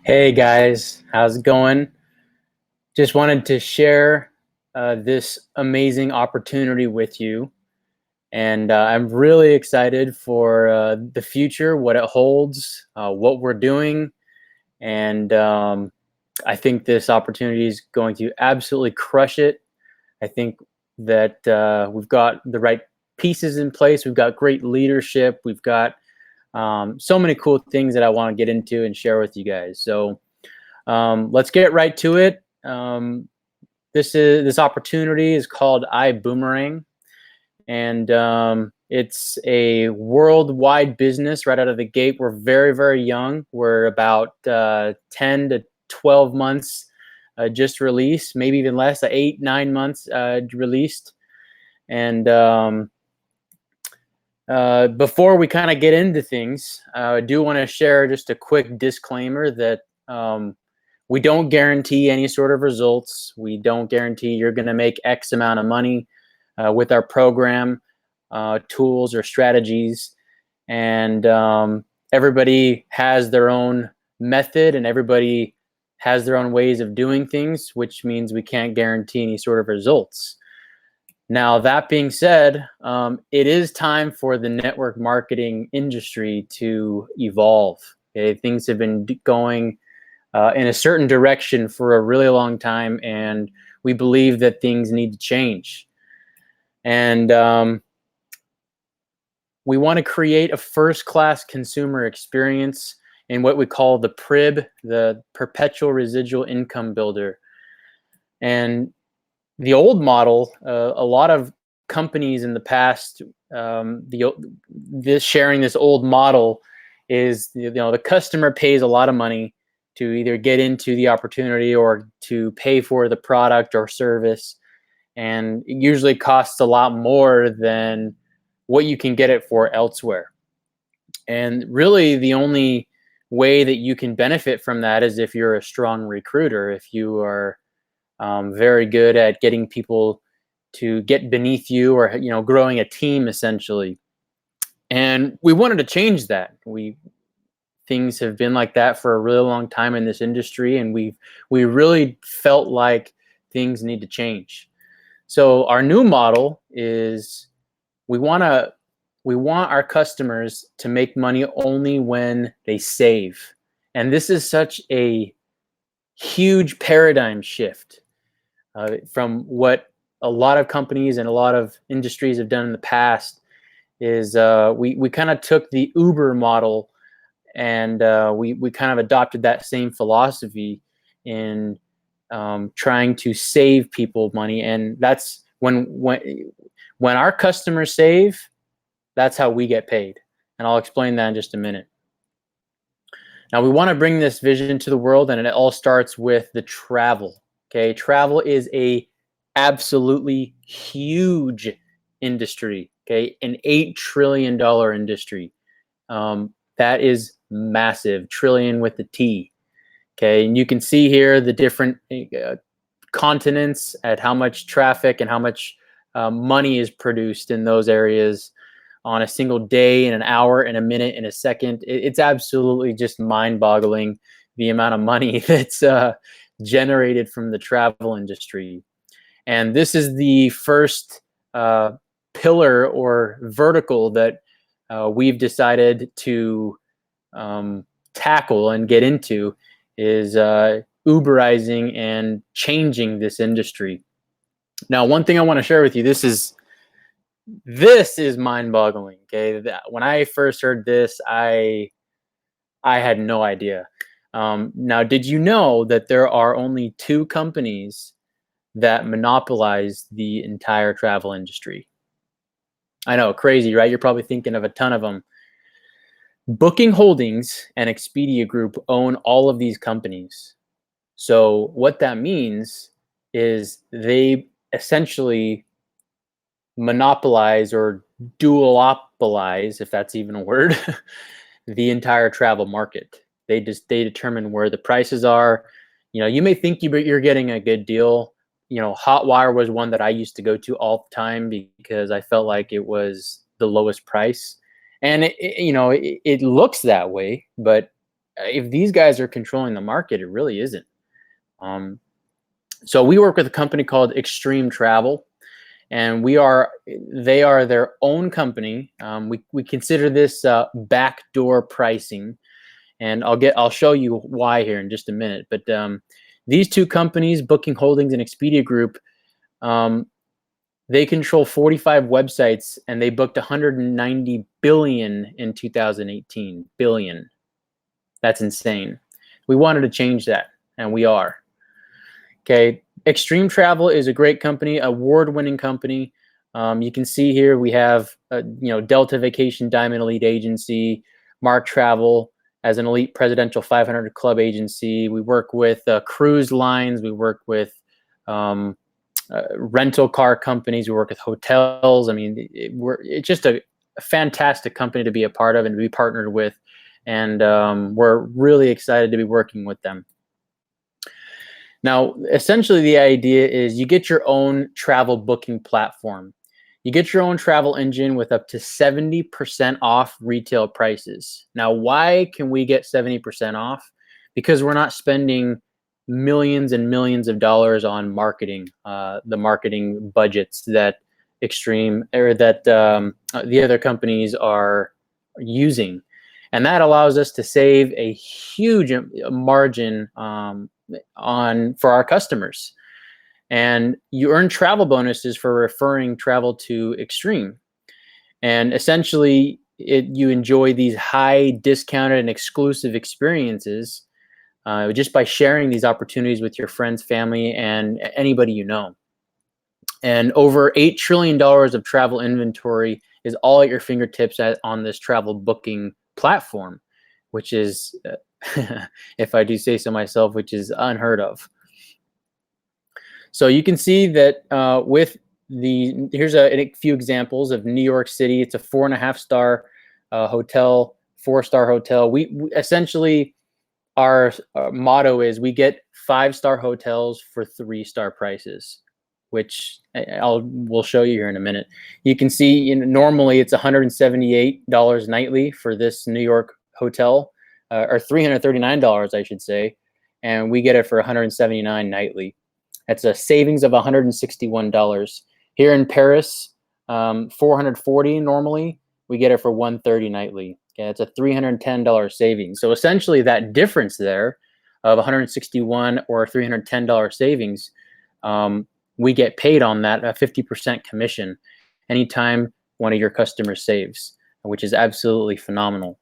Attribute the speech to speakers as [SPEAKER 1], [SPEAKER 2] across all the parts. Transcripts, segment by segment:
[SPEAKER 1] Hey guys, how's it going? Just wanted to share this amazing opportunity with you. And I'm really excited for the future, what it holds, what we're doing. And I think this opportunity is going to absolutely crush it. I think that we've got the right pieces in place. We've got great leadership. We've got so many cool things that I want to get into and share with you guys. So let's get right to it. This opportunity is called iBuumerang, and it's a worldwide business right out of the gate. We're very young. We're about 10 to 12 months just released, maybe even less, 8, 9 months released. And before we kind of get into things, I do want to share just a quick disclaimer that we don't guarantee any sort of results. We don't guarantee you're going to make X amount of money with our program, tools, or strategies. And everybody has their own method and everybody has their own ways of doing things, which means we can't guarantee any sort of results. Now, that being said, it is time for the network marketing industry to evolve. Okay? Things have been going in a certain direction for a really long time, and we believe that things need to change. And we want to create a first-class consumer experience in what we call the PRIB, the Perpetual Residual Income Builder. And the old model, a lot of companies in the past, sharing this old model is, the customer pays a lot of money to either get into the opportunity or to pay for the product or service, and it usually costs a lot more than what you can get it for elsewhere. And really, the only way that you can benefit from that is if you're a strong recruiter, if you are very good at getting people to get beneath you, or growing a team essentially. And we wanted to change that. Things have been like that for a really long time in this industry, and we really felt like things need to change. So our new model is we want our customers to make money only when they save. And this is such a huge paradigm shift from what a lot of companies and a lot of industries have done in the past. Is we kind of took the Uber model, and we kind of adopted that same philosophy in trying to save people money. And that's when our customers save, that's how we get paid. And I'll explain that in just a minute. Now, we want to bring this vision to the world, and it all starts with the travel. Okay, travel is a absolutely huge industry. Okay, an $8 trillion industry. That is massive. Trillion with the T. Okay, and you can see here the different continents, at how much traffic and how much money is produced in those areas on a single day, in an hour, in a minute, in a second. It's absolutely just mind-boggling, the amount of money that's generated from the travel industry. And this is the first pillar or vertical that we've decided to tackle and get into, is Uberizing and changing this industry. Now, one thing I want to share with you, this is mind-boggling. Okay, when I first heard this, I had no idea. Now, did you know that there are only 2 companies that monopolize the entire travel industry? I know, crazy, right? You're probably thinking of a ton of them. Booking Holdings and Expedia Group own all of these companies. So what that means is they essentially monopolize or duopolize, if that's even a word, the entire travel market. They determine where the prices are. You may think you're getting a good deal. Hotwire was one that I used to go to all the time because I felt like it was the lowest price. And it looks that way, but if these guys are controlling the market, it really isn't. Um, so we work with a company called Extreme Travel, and they are their own company. We consider this backdoor pricing, and I'll show you why here in just a minute. But these two companies, Booking Holdings and Expedia Group, um, they control 45 websites, and they booked 190 billion in 2018. Billion. That's insane. We wanted to change that, and we are. Okay, Extreme Travel is a great company, award-winning company. You can see here we have, Delta Vacation Diamond Elite Agency, Mark Travel as an elite presidential 500 club agency. We work with cruise lines. We work with rental car companies. We work with hotels. I mean, it's just a fantastic company to be a part of and to be partnered with. And we're really excited to be working with them. Now, essentially, the idea is you get your own travel booking platform. You get your own travel engine with up to 70% off retail prices. Now, why can we get 70% off? Because we're not spending millions and millions of dollars on marketing, the marketing budgets that the other companies are using. And that allows us to save a huge margin for our customers. And you earn travel bonuses for referring travel to Extreme. And essentially, you enjoy these high discounted and exclusive experiences just by sharing these opportunities with your friends, family, and anybody you know. And over $8 trillion of travel inventory is all at your fingertips on this travel booking platform, which is, if I do say so myself, which is unheard of. So you can see that here's a few examples of New York City. It's a 4.5-star hotel, 4-star hotel. We essentially, our motto is we get 5-star hotels for 3-star prices, which we'll show you here in a minute. You can see normally it's $178 nightly for this New York hotel, or $339, I should say, and we get it for $179 nightly. That's a savings of $161. Here in Paris, $440 normally. We get it for $130 nightly. Okay, it's a $310 savings. So essentially, that difference there of $161 or $310 savings, we get paid on that, a 50% commission anytime one of your customers saves, which is absolutely phenomenal.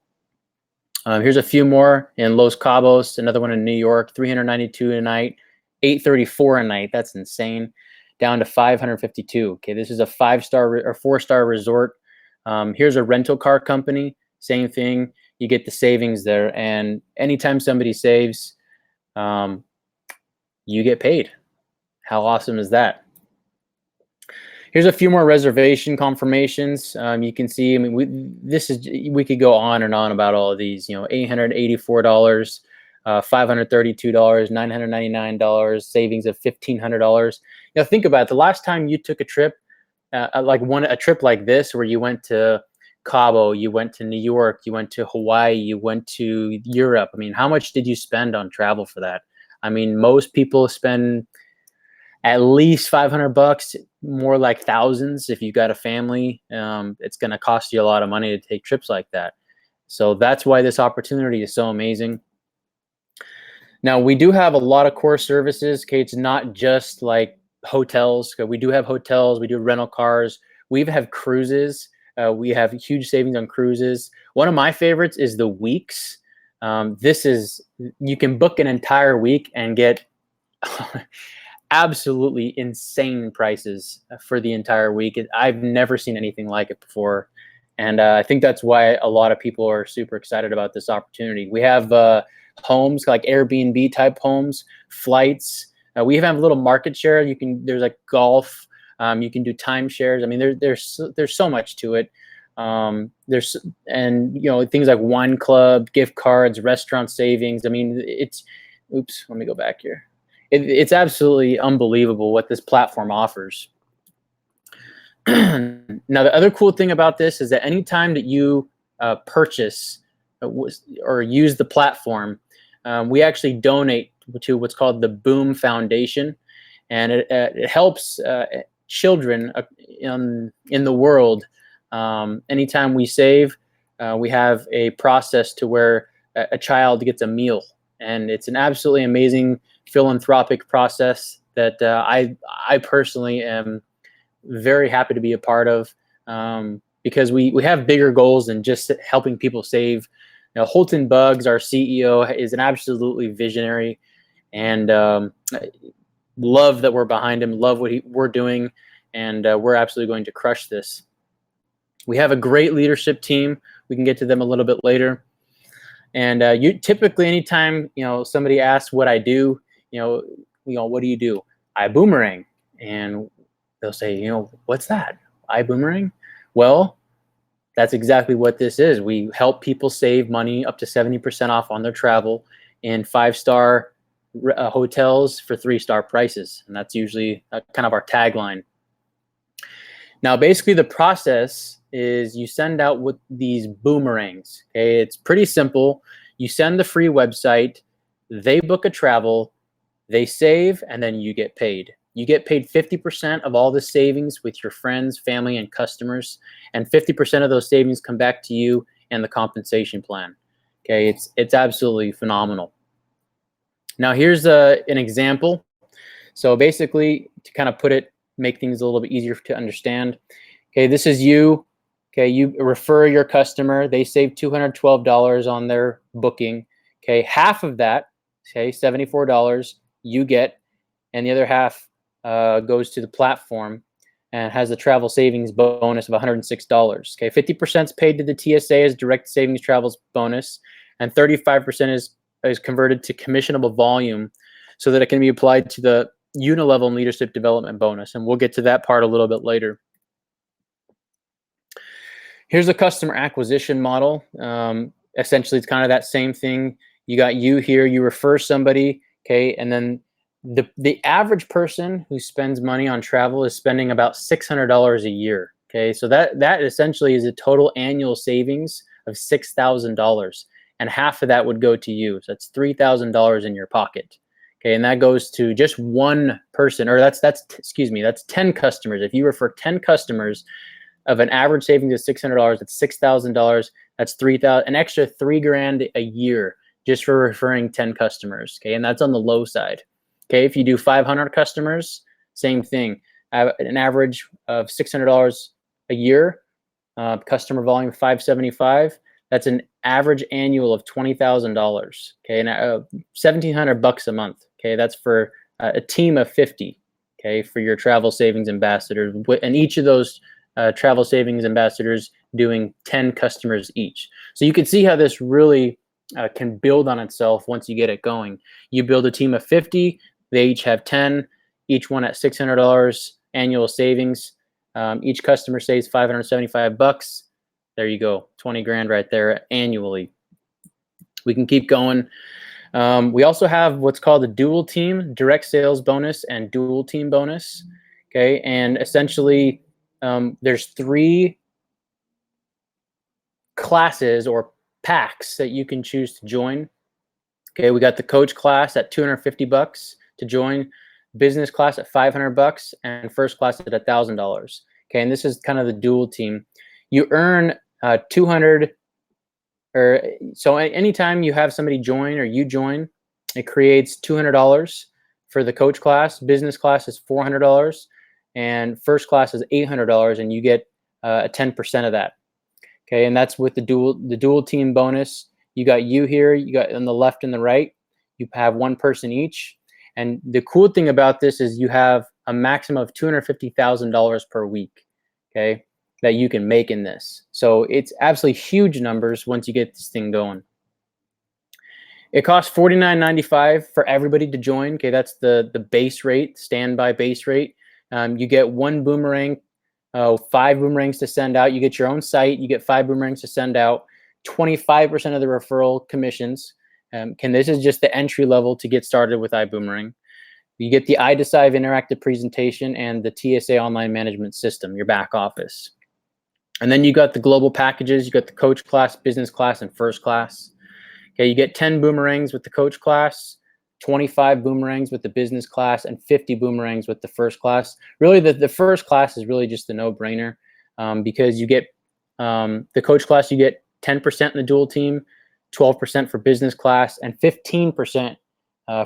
[SPEAKER 1] Here's a few more in Los Cabos, another one in New York, $392 a night, $834 a night. That's insane. Down to $552. Okay, this is a 5-star or 4-star resort. Here's a rental car company. Same thing. You get the savings there, and anytime somebody saves, you get paid. How awesome is that? Here's a few more reservation confirmations. You can see, I mean, we could go on and on about all of these. $884, $532, $999, savings of $1,500. Think about it. The last time you took a trip, a trip like this, where you went to Cabo, you went to New York, you went to Hawaii, you went to Europe. I mean, how much did you spend on travel for that? I mean, most people spend at least $500, more like thousands. If you've got a family, it's going to cost you a lot of money to take trips like that. So that's why this opportunity is so amazing. Now, we do have a lot of core services. Okay, it's not just like hotels. We do have hotels. We do rental cars. We even have cruises. We have huge savings on cruises. One of my favorites is the weeks. You can book an entire week and get absolutely insane prices for the entire week. I've never seen anything like it before. And I think that's why a lot of people are super excited about this opportunity. We have homes, like Airbnb type homes, flights. We even have a little market share. There's like golf. You can do timeshares. I mean, there's so much to it. Things like wine club, gift cards, restaurant savings. I mean, oops, let me go back here. It's absolutely unbelievable what this platform offers. Now, the other cool thing about this is that anytime that you purchase or use the platform, we actually donate to what's called the Boom Foundation, and it helps children in the world. Anytime we save, we have a process to where a child gets a meal, and it's an absolutely amazing philanthropic process that I personally am very happy to be a part of, because we have bigger goals than just helping people save. Holton Buggs, our CEO, is an absolutely visionary, and love that we're behind him, love what we're doing, and we're absolutely going to crush this. We have a great leadership team. We can get to them a little bit later. And you typically, anytime somebody asks what I do, what do you do? iBuumerang, and they'll say, what's that? iBuumerang? Well, that's exactly what this is. We help people save money up to 70% off on their travel in 5-star hotels for 3-star prices, and that's usually kind of our tagline. Now, basically, the process is you send out with these boomerangs. Okay, it's pretty simple. You send the free website, they book a travel, they save, and then you get paid. You get paid 50% of all the savings with your friends, family, and customers, and 50% of those savings come back to you and the compensation plan. Okay, it's absolutely phenomenal. Now, here's an example. So basically, to kind of make things a little bit easier to understand. Okay, this is you. Okay, you refer your customer. They save $212 on their booking. Okay, half of that, say $74, you get, and the other half goes to the platform and has the travel savings bonus of $106. Okay, 50% is paid to the TSA as direct savings travels bonus, and 35% is converted to commissionable volume so that it can be applied to the unilevel and leadership development bonus. And we'll get to that part a little bit later. Here's a customer acquisition model. Essentially, it's kind of that same thing. You got you here, you refer somebody, okay, and then the average person who spends money on travel is spending about $600 a year. Okay, so that essentially is a total annual savings of $6,000, and half of that would go to you. So that's $3,000 in your pocket. Okay, and that goes to just one person, or that's 10 customers. If you refer 10 customers of an average savings of $600, that's $6,000. That's an extra $3,000 a year just for referring 10 customers. Okay, and that's on the low side. Okay, if you do 500 customers, same thing. An average of $600 a year, customer volume 575. That's an average annual of $20,000. Okay, and $1,700 a month. Okay, that's for a team of 50. Okay, for your travel savings ambassadors, and each of those travel savings ambassadors doing 10 customers each. So you can see how this really can build on itself once you get it going. You build a team of 50, they each have 10, each one at $600 annual savings. Each customer saves $575. There you go, 20 grand right there annually. We can keep going. We also have what's called a dual team, direct sales bonus and dual team bonus. Okay, and essentially there's 3 classes or packs that you can choose to join. Okay, we got the coach class at $250 to join, business class at $500, and first class at $1,000. Okay, and this is kind of the dual team. You earn 200, or so anytime you have somebody join or you join, it creates $200 for the coach class. Business class is $400, and first class is $800, and you get 10% of that. Okay, and that's with the dual team bonus. You got you here, you got on the left and the right. You have one person each. And the cool thing about this is you have a maximum of $250,000 per week, okay, that you can make in this. So it's absolutely huge numbers once you get this thing going. It costs $49.95 for everybody to join. Okay, that's the base rate, standby base rate. You get 1 boomerang, 5 boomerangs to send out. You get your own site. You get 5 boomerangs to send out. 25% of the referral commissions. This is just the entry level to get started with iBuumerang. You get the iDecide interactive presentation and the TSA online management system, your back office. And then you got the global packages. You got the coach class, business class, and first class. Okay, you get 10 boomerangs with the coach class, 25 boomerangs with the business class, and 50 boomerangs with the first class. Really, the first class is really just a no-brainer, because you get the coach class, you get 10% in the dual team, 12% for business class, and 15%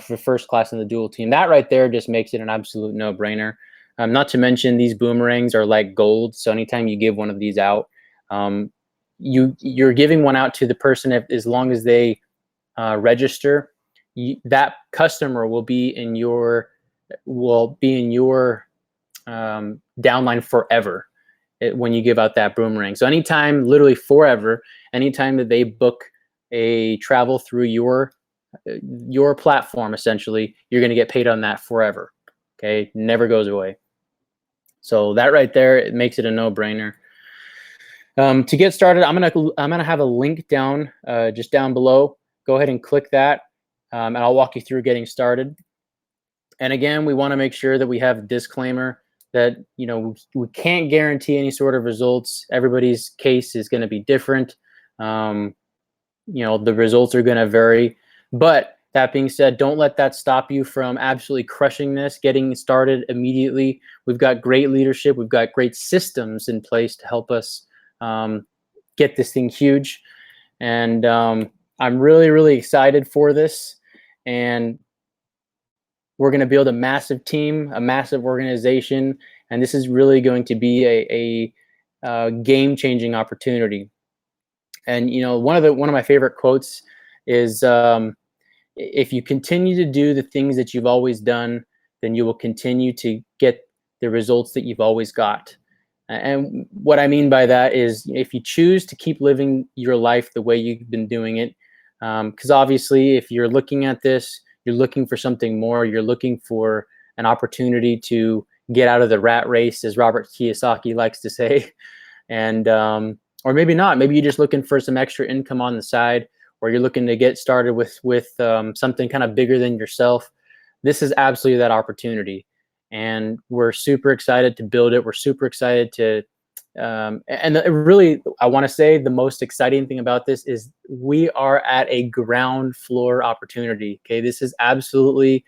[SPEAKER 1] for first class in the dual team. That right there just makes it an absolute no-brainer. Not to mention these boomerangs are like gold. So anytime you give one of these out, you're giving one out to the person as long as they register. That customer will be in your downline forever when you give out that boomerang. So anytime, literally forever, anytime that they book a travel through your platform, essentially, you're going to get paid on that forever. Okay, never goes away. So that right there, it makes it a no-brainer. To get started, I'm gonna have a link down just down below. Go ahead and click that, and I'll walk you through getting started. And again, we want to make sure that we have a disclaimer that we can't guarantee any sort of results. Everybody's case is going to be different. The results are going to vary. But that being said, don't let that stop you from absolutely crushing this, getting started immediately. We've got great leadership. We've got great systems in place to help us get this thing huge. And I'm really, really excited for this. And we're going to build a massive team, a massive organization. And this is really going to be a game-changing opportunity. And one of my favorite quotes is, if you continue to do the things that you've always done, then you will continue to get the results that you've always got. And what I mean by that is, if you choose to keep living your life the way you've been doing it, because obviously if you're looking at this, you're looking for something more, you're looking for an opportunity to get out of the rat race, as Robert Kiyosaki likes to say. And or maybe not, maybe you're just looking for some extra income on the side, or you're looking to get started with something kind of bigger than yourself. This is absolutely that opportunity. And we're super excited to build it. We're super excited to, and really, I want to say the most exciting thing about this is we are at a ground floor opportunity. Okay, this is absolutely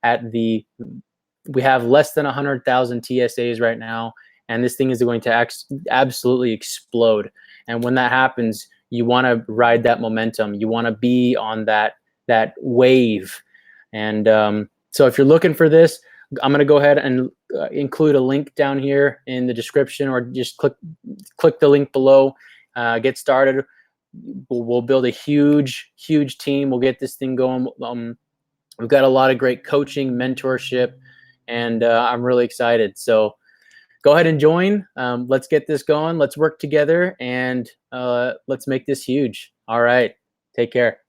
[SPEAKER 1] we have less than 100,000 TSAs right now, and this thing is going to absolutely explode. And when that happens, you want to ride that momentum. You want to be on that wave. And so if you're looking for this, I'm going to go ahead and include a link down here in the description, or just click the link below. Get started. We'll build a huge team. We'll get this thing going. We've got a lot of great coaching, mentorship, and I'm really excited. So go ahead and join. Let's get this going. Let's work together, and let's make this huge. All right. Take care.